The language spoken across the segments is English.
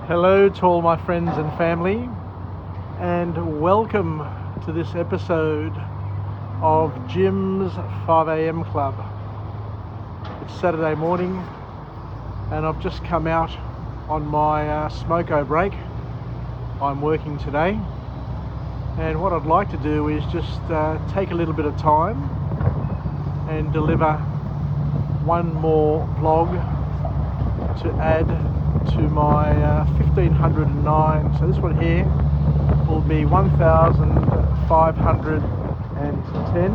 Hello to all my friends and family, and welcome to this episode of Jim's 5am Club. It's Saturday morning, and I've just come out on my smoko break. I'm working today, and what I'd like to do is just take a little bit of time and deliver one more vlog to add to my 1509. So this one here will be 1510,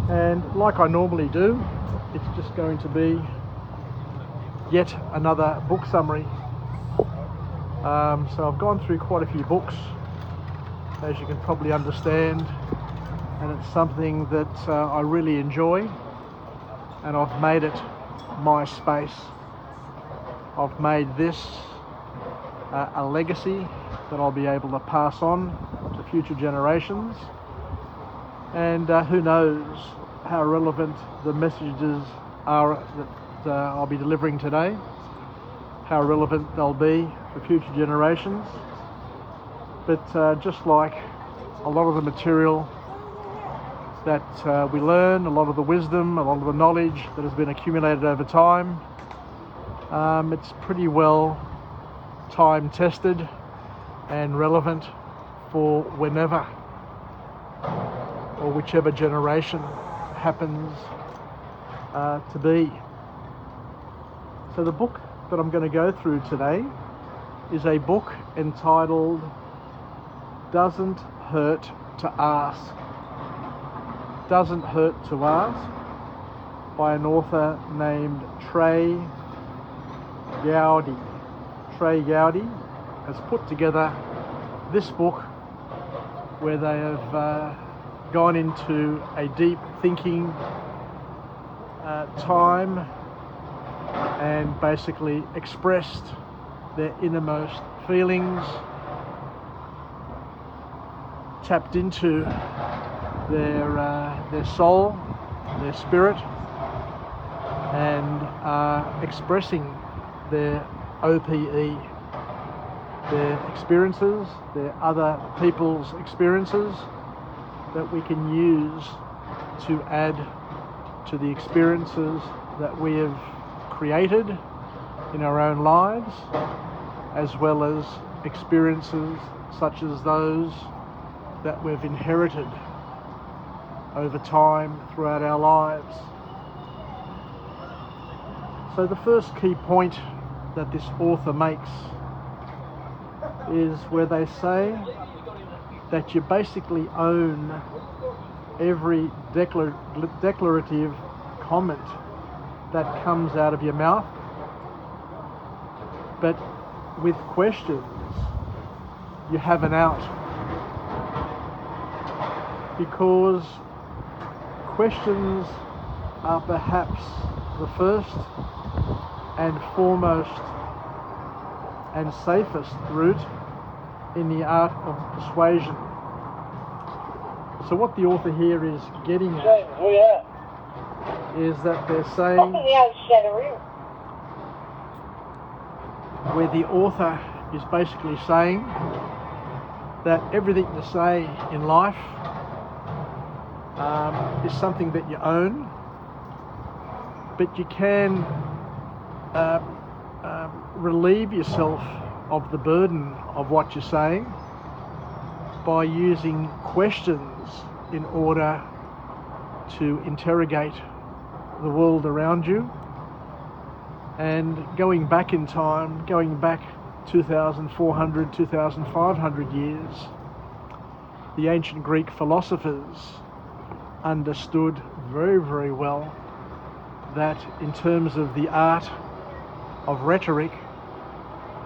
and like I normally do, it's just going to be yet another book summary. So I've gone through quite a few books, as you can probably understand, and it's something that I really enjoy, and I've made it my space. I've made this a legacy that I'll be able to pass on to future generations, and who knows how relevant the messages are that I'll be delivering today, how relevant they'll be for future generations. But just like a lot of the material that we learn, a lot of the wisdom, a lot of the knowledge that has been accumulated over time, it's pretty well time tested and relevant for whenever or whichever generation happens to be. So the book that I'm going to go through today is a book entitled Doesn't Hurt to Ask. Doesn't Hurt to Ask, by an author named Trey Gowdy. Trey Gowdy has put together this book where they have gone into a deep thinking time and basically expressed their innermost feelings, tapped into their soul, their spirit, and are expressing their OPE, their experiences, their other people's experiences that we can use to add to the experiences that we have created in our own lives, as well as experiences such as those that we've inherited over time throughout our lives. So the first key point that this author makes is where they say that you basically own every declarative comment that comes out of your mouth, but with questions you have an out, because questions are perhaps the first and foremost and safest route in the art of persuasion. So what the author here is getting at is that they're saying, where the author is basically saying that everything you say in life is something that you own, but you can relieve yourself of the burden of what you're saying by using questions in order to interrogate the world around you. And going back in time, going back 2,400, 2,500 years, the ancient Greek philosophers understood very, very well that in terms of the art of rhetoric,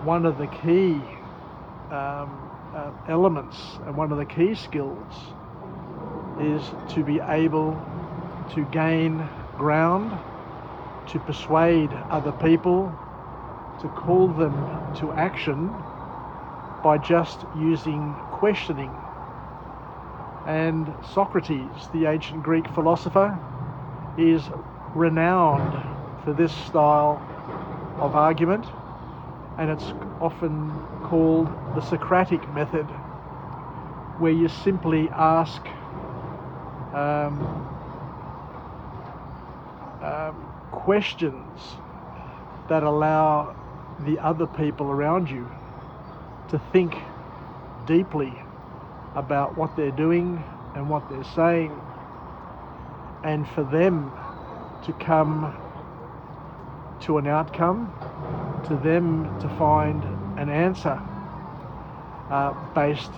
one of the key elements and one of the key skills is to be able to gain ground, to persuade other people, to call them to action by just using questioning. And Socrates, the ancient Greek philosopher, is renowned for this style of argument, and it's often called the Socratic method, where you simply ask questions that allow the other people around you to think deeply about what they're doing and what they're saying, and for them to come to an outcome, to them to find an answer based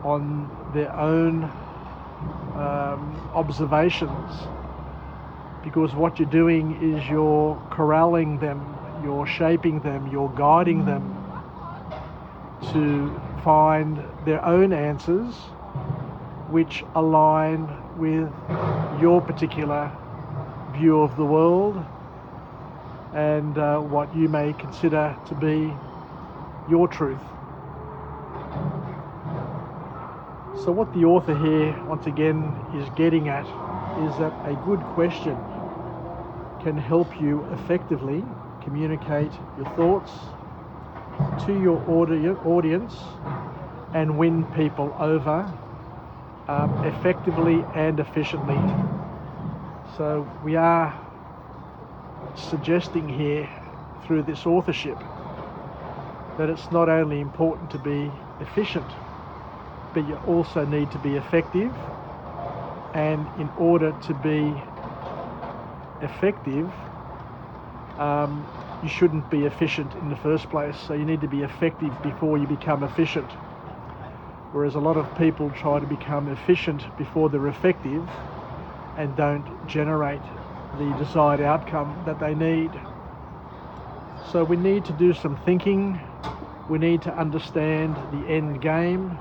on their own observations. Because what you're doing is you're corralling them, you're shaping them, you're guiding them to find their own answers which align with your particular view of the world and what you may consider to be your truth. So what the author here once again is getting at is that a good question can help you effectively communicate your thoughts to your audience and win people over effectively and efficiently. So we are suggesting here through this authorship that it's not only important to be efficient, but you also need to be effective. And in order to be effective, you shouldn't be efficient in the first place. So you need to be effective before you become efficient. Whereas a lot of people try to become efficient before they're effective and don't generate the desired outcome that they need. So we need to do some thinking. We need to understand the end game.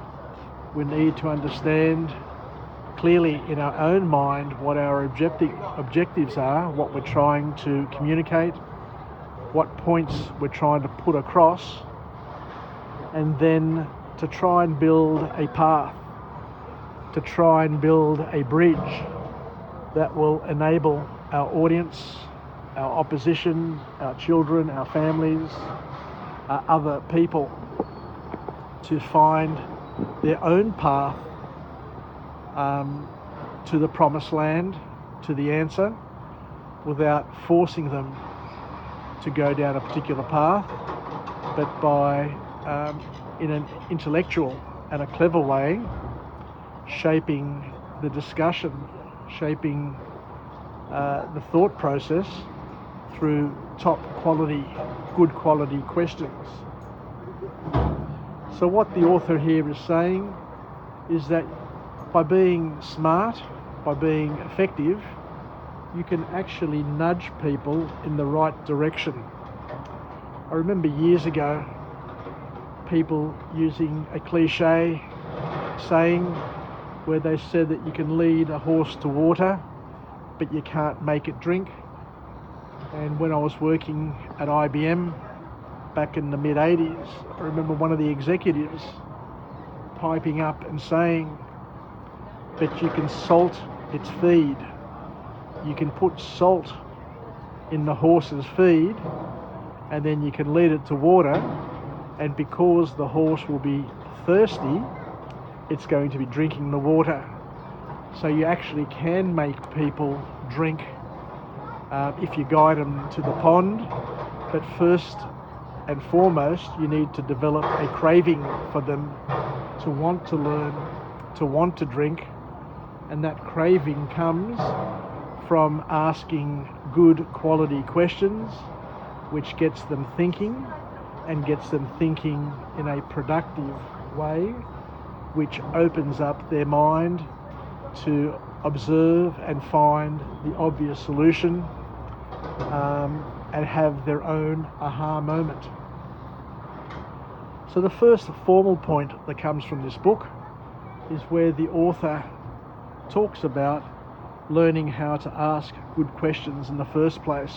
We need to understand clearly in our own mind what our objectives are, what we're trying to communicate, what points we're trying to put across, and then to try and build a path, to try and build a bridge that will enable our audience, our opposition, our children, our families, other people to find their own path to the promised land, to the answer, without forcing them to go down a particular path, but by, in an intellectual and a clever way, shaping the discussion, shaping the thought process through top quality, good quality questions. So what the author here is saying is that by being smart, by being effective, you can actually nudge people in the right direction. I remember years ago people using a cliche saying where they said that you can lead a horse to water, but you can't make it drink. And when I was working at IBM back in the mid-80s, I remember one of the executives piping up and saying, but you can salt its feed. You can put salt in the horse's feed and then you can lead it to water, and because the horse will be thirsty, it's going to be drinking the water. So you actually can make people drink if you guide them to the pond, but first and foremost you need to develop a craving for them to want to learn, to want to drink, and that craving comes from asking good quality questions which gets them thinking, and gets them thinking in a productive way, which opens up their mind to observe and find the obvious solution and have their own aha moment. So the first formal point that comes from this book is where the author talks about learning how to ask good questions in the first place.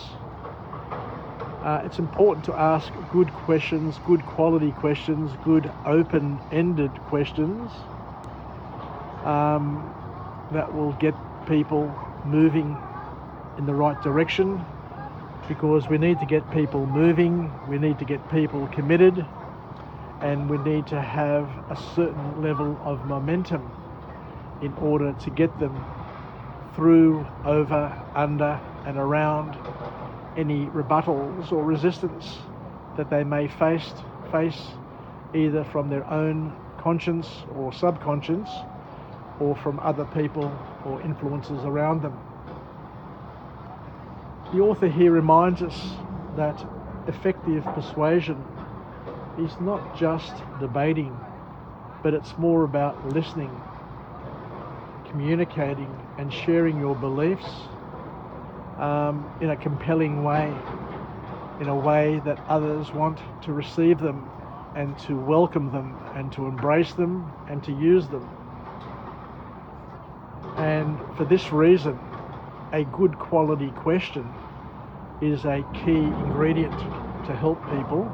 It's important to ask good questions, good quality questions, good open-ended questions that will get people moving in the right direction, because we need to get people moving, we need to get people committed, and we need to have a certain level of momentum in order to get them through, over, under, and around any rebuttals or resistance that they may face either from their own conscience or subconscious or from other people or influences around them. The author here reminds us that effective persuasion is not just debating, but it's more about listening, communicating and sharing your beliefs in a compelling way, in a way that others want to receive them and to welcome them and to embrace them and to use them. And for this reason, a good quality question is a key ingredient to help people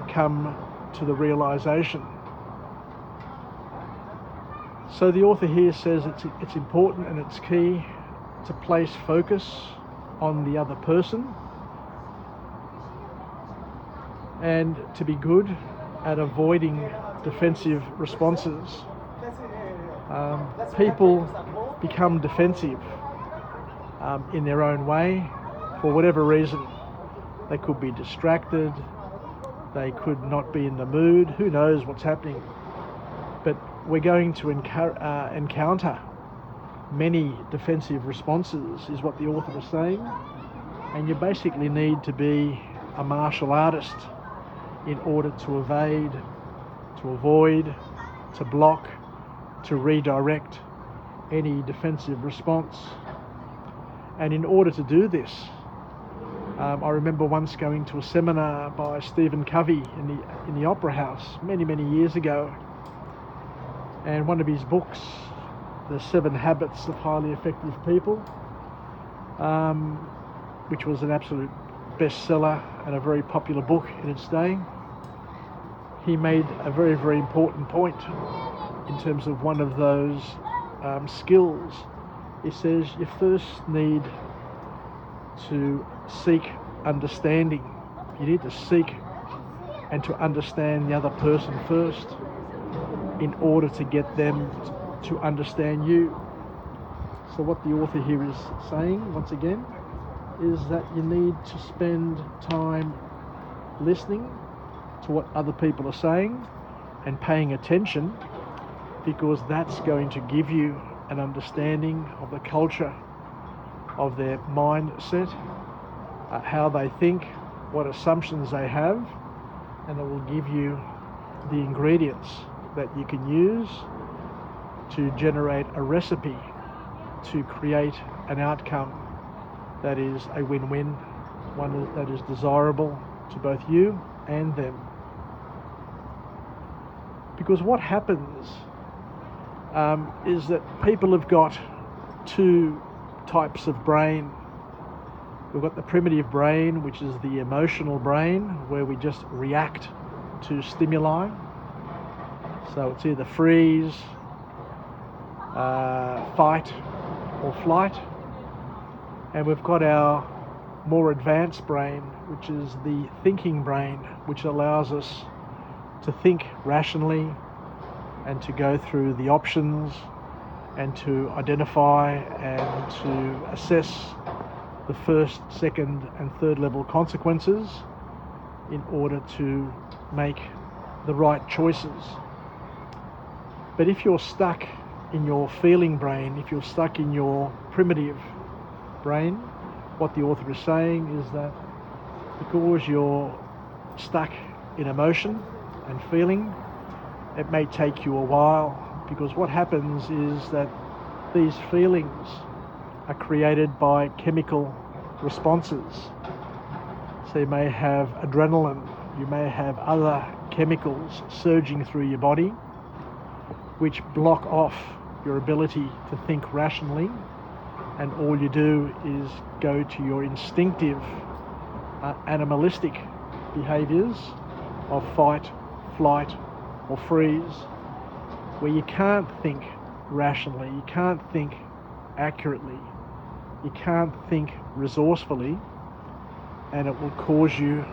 come to the realization. So the author here says it's important and it's key to place focus on the other person and to be good at avoiding defensive responses. People become defensive in their own way for whatever reason. They could be distracted, they could not be in the mood, who knows what's happening. But we're going to encounter many defensive responses, is what the author is saying, and you basically need to be a martial artist in order to evade, to avoid, to block, to redirect any defensive response. And in order to do this, I remember once going to a seminar by Stephen Covey in the Opera House many years ago, and one of his books, The 7 Habits of Highly Effective People, which was an absolute bestseller and a very popular book in its day, he made a very important point in terms of one of those skills. He says you first need to seek understanding. You need to seek and to understand the other person first in order to get them to understand you. So what the author here is saying, once again, is that you need to spend time listening to what other people are saying and paying attention, because that's going to give you an understanding of the culture, of their mindset, how they think, what assumptions they have, and it will give you the ingredients that you can use to generate a recipe to create an outcome that is a win-win, one that is desirable to both you and them. Because what happens is that people have got two types of brain. We've got the primitive brain, which is the emotional brain, where we just react to stimuli. So it's either freeze, fight, or flight. And we've got our more advanced brain, which is the thinking brain, which allows us to think rationally and to go through the options and to identify and to assess the first, second and third level consequences in order to make the right choices. But if you're stuck in your feeling brain, if you're stuck in your primitive brain, what the author is saying is that because you're stuck in emotion and feeling, it may take you a while, because what happens is that these feelings are created by chemical responses. So you may have adrenaline, you may have other chemicals surging through your body, which block off your ability to think rationally, and all you do is go to your instinctive, animalistic behaviours of fight, flight, or freeze, where you can't think rationally, you can't think accurately, you can't think resourcefully, and it will cause you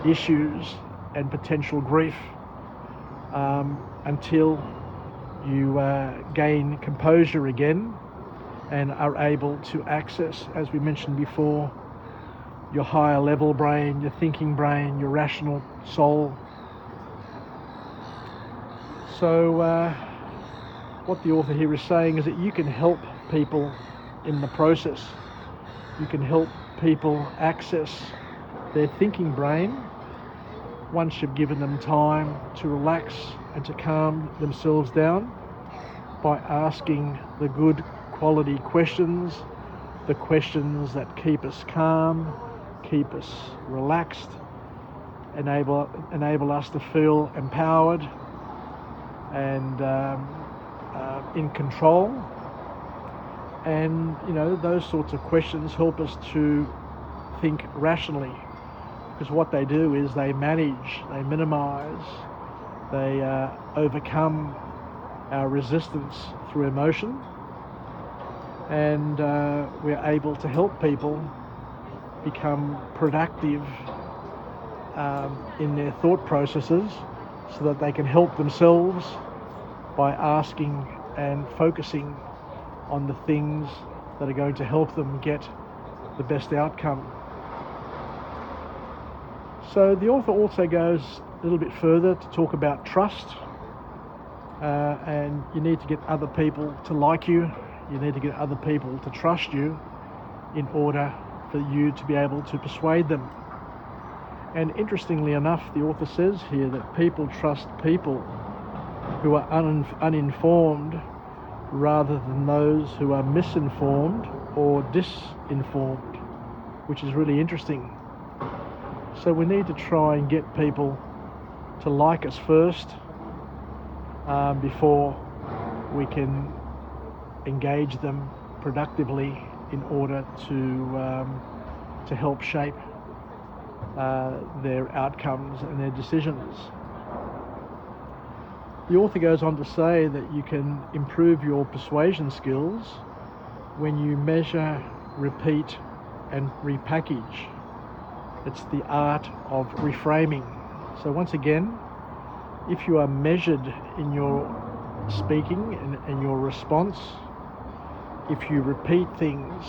issues and potential grief until you gain composure again and are able to access, as we mentioned before, your higher level brain, your thinking brain, your rational soul. So what the author here is saying is that you can help people in the process. You can help people access their thinking brain once you've given them time to relax and to calm themselves down by asking the good quality questions, the questions that keep us calm, keep us relaxed, enable us to feel empowered and in control. And those sorts of questions help us to think rationally, because what they do is they manage, they minimize, they overcome our resistance through emotion, and we're able to help people become productive in their thought processes so that they can help themselves by asking and focusing on the things that are going to help them get the best outcome. So the author also goes a little bit further to talk about trust, and you need to get other people to like you, you need to get other people to trust you in order for you to be able to persuade them. And interestingly enough, the author says here that people trust people who are uninformed rather than those who are misinformed or disinformed, which is really interesting. So we need to try and get people to like us first before we can engage them productively in order to help shape their outcomes and their decisions. The author goes on to say that you can improve your persuasion skills when you measure, repeat, and repackage. It's the art of reframing. So once again, if you are measured in your speaking and your response, if you repeat things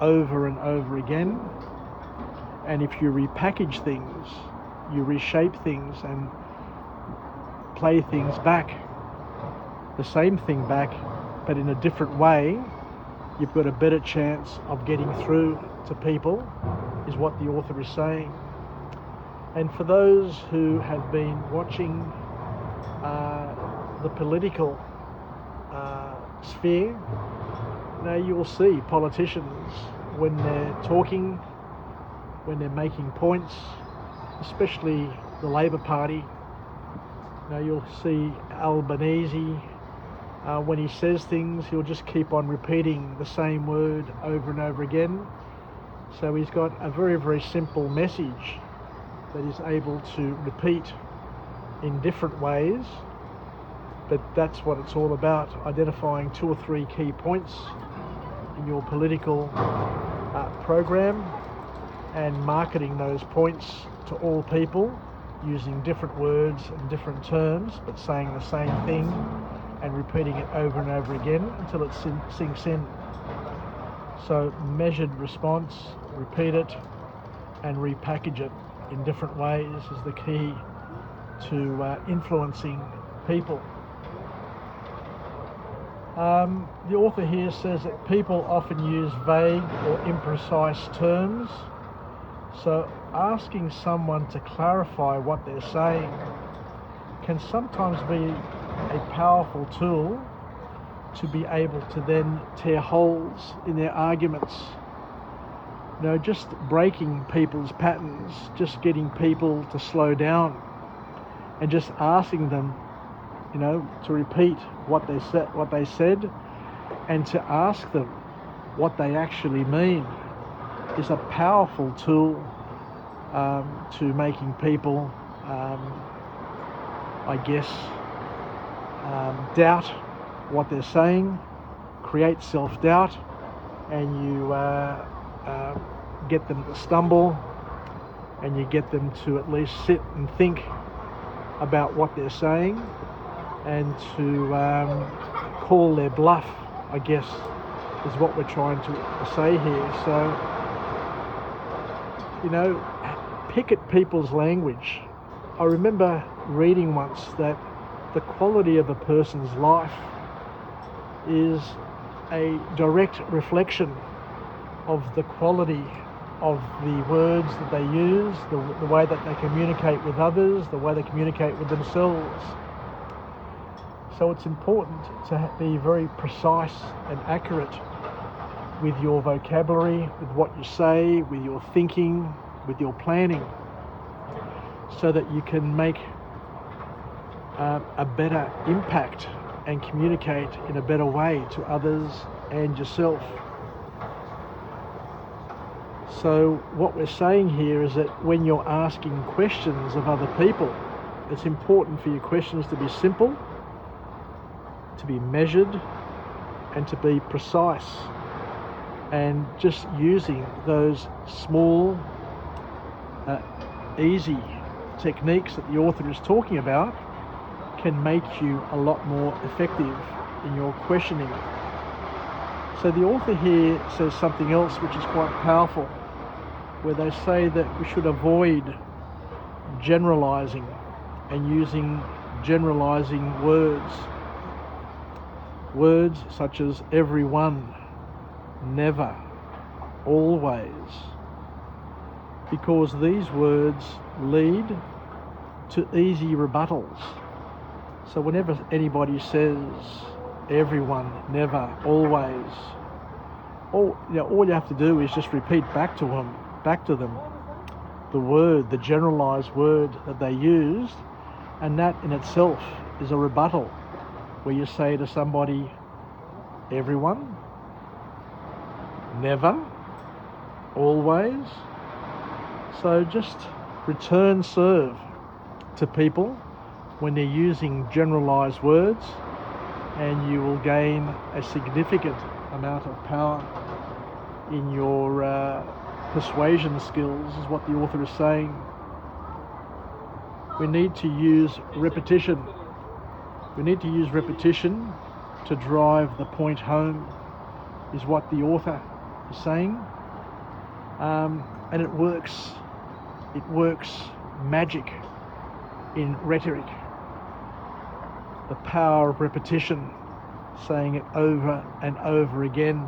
over and over again, and if you repackage things, you reshape things and play things back, the same thing back, but in a different way, you've got a better chance of getting through to people, is what the author is saying. And for those who have been watching the political sphere, you will see politicians when they're talking, when they're making points, especially the Labour Party. You'll see Albanese, when he says things, he'll just keep on repeating the same word over and over again. So he's got a very, very simple message that he's able to repeat in different ways, but that's what it's all about, identifying 2 or 3 key points in your political program and marketing those points to all people using different words and different terms, but saying the same thing and repeating it over and over again until it sinks in. So measured response, repeat it and repackage it in different ways is the key to influencing people. The author here says that people often use vague or imprecise terms, so asking someone to clarify what they're saying can sometimes be a powerful tool to be able to then tear holes in their arguments. Just breaking people's patterns, just getting people to slow down and just asking them, to repeat what they said and to ask them what they actually mean is a powerful tool to making people, doubt what they're saying, create self-doubt, and you get them to stumble and you get them to at least sit and think about what they're saying and to call their bluff, I guess, is what we're trying to say here. So, you know, pick at people's language. I remember reading once that the quality of a person's life is a direct reflection of the quality of the words that they use, the way that they communicate with others, the way they communicate with themselves. So it's important to be very precise and accurate with your vocabulary, with what you say, with your thinking, with your planning, so that you can make a better impact and communicate in a better way to others and yourself. So what we're saying here is that when you're asking questions of other people, it's important for your questions to be simple, to be measured, and to be precise. And just using those small, easy techniques that the author is talking about can make you a lot more effective in your questioning. So the author here says something else which is quite powerful, where they say that we should avoid generalizing and using generalizing words. Words such as everyone, never, always, because these words lead to easy rebuttals. So whenever anybody says everyone, never, always, all you have to do is just repeat back to them the word, the generalized word that they used, and that in itself is a rebuttal, where you say to somebody, everyone, never, always. So just return serve to people when they're using generalized words, and you will gain a significant amount of power in your persuasion skills, is what the author is saying. We need to use repetition. We need to use repetition to drive the point home, is what the author is saying. And it works magic in rhetoric. The power of repetition, saying it over and over again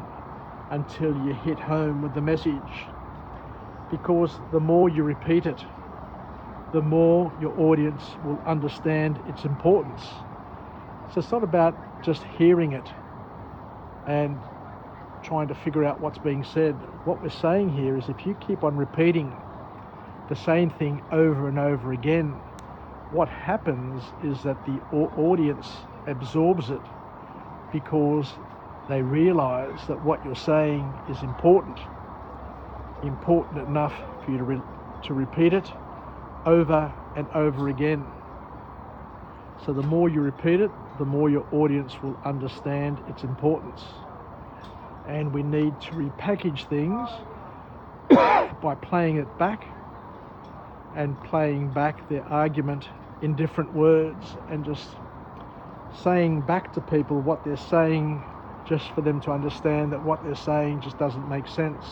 until you hit home with the message. Because the more you repeat it, the more your audience will understand its importance. So it's not about just hearing it and trying to figure out what's being said. What we're saying here is if you keep on repeating the same thing over and over again, what happens is that the audience absorbs it, because they realize that what you're saying is important enough for you to repeat it over and over again. So the more you repeat it, the more your audience will understand its importance. And we need to repackage things by playing it back and playing back their argument in different words, and just saying back to people what they're saying, just for them to understand that what they're saying just doesn't make sense.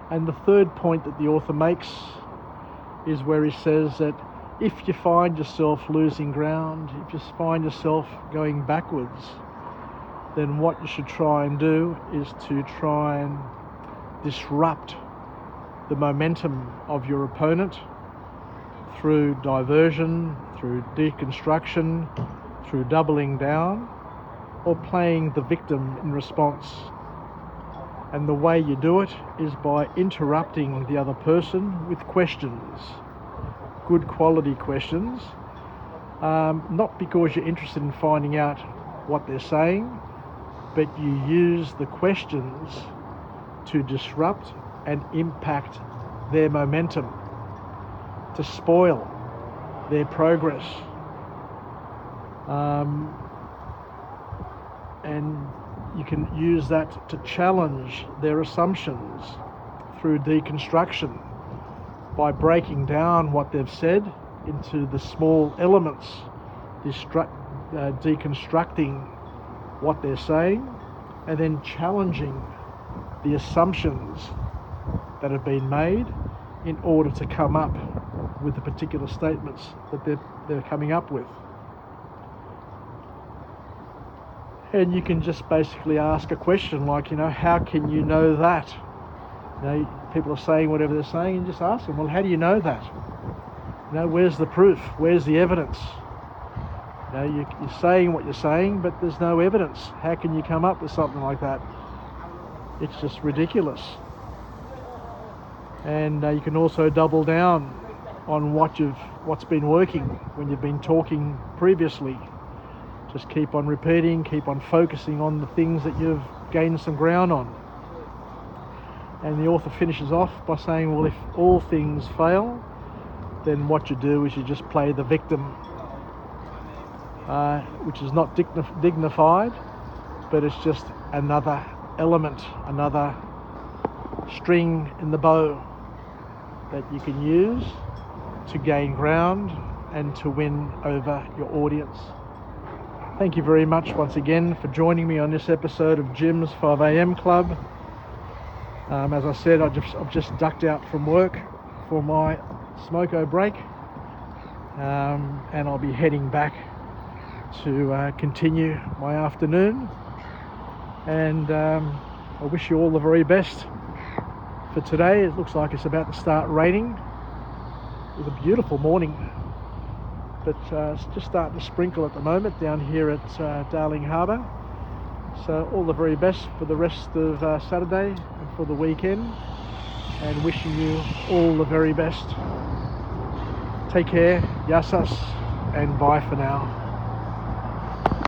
And the third point that the author makes is where he says that if you find yourself losing ground, if you find yourself going backwards, then what you should try and do is to try and disrupt the momentum of your opponent through diversion, through deconstruction, through doubling down, or playing the victim in response. And the way you do it is by interrupting the other person with questions, good quality questions, not because you're interested in finding out what they're saying, but you use the questions to disrupt and impact their momentum, to spoil their progress. And you can use that to challenge their assumptions through deconstruction, by breaking down what they've said into the small elements, deconstructing what they're saying, and then challenging the assumptions that have been made in order to come up with the particular statements that they're coming up with. And you can just basically ask a question like, how can you know that? People are saying whatever they're saying, and just ask them, well, how do you know that? Where's the proof? Where's the evidence? You're saying what you're saying, but there's no evidence. How can you come up with something like that? It's just ridiculous. And you can also double down on what's been working when you've been talking previously. Just keep on repeating, keep on focusing on the things that you've gained some ground on. And the author finishes off by saying, well, if all things fail, then what you do is you just play the victim, which is not dignified, but it's just another element, another string in the bow that you can use to gain ground and to win over your audience. Thank you very much once again for joining me on this episode of Jim's 5am Club. As I said, I've just ducked out from work for my smoko break, and I'll be heading back to continue my afternoon. And I wish you all the very best for today. It looks like it's about to start raining. It was a beautiful morning, but it's just starting to sprinkle at the moment down here at Darling Harbour. So all the very best for the rest of Saturday and for the weekend, and wishing you all the very best. Take care, yasas, and bye for now.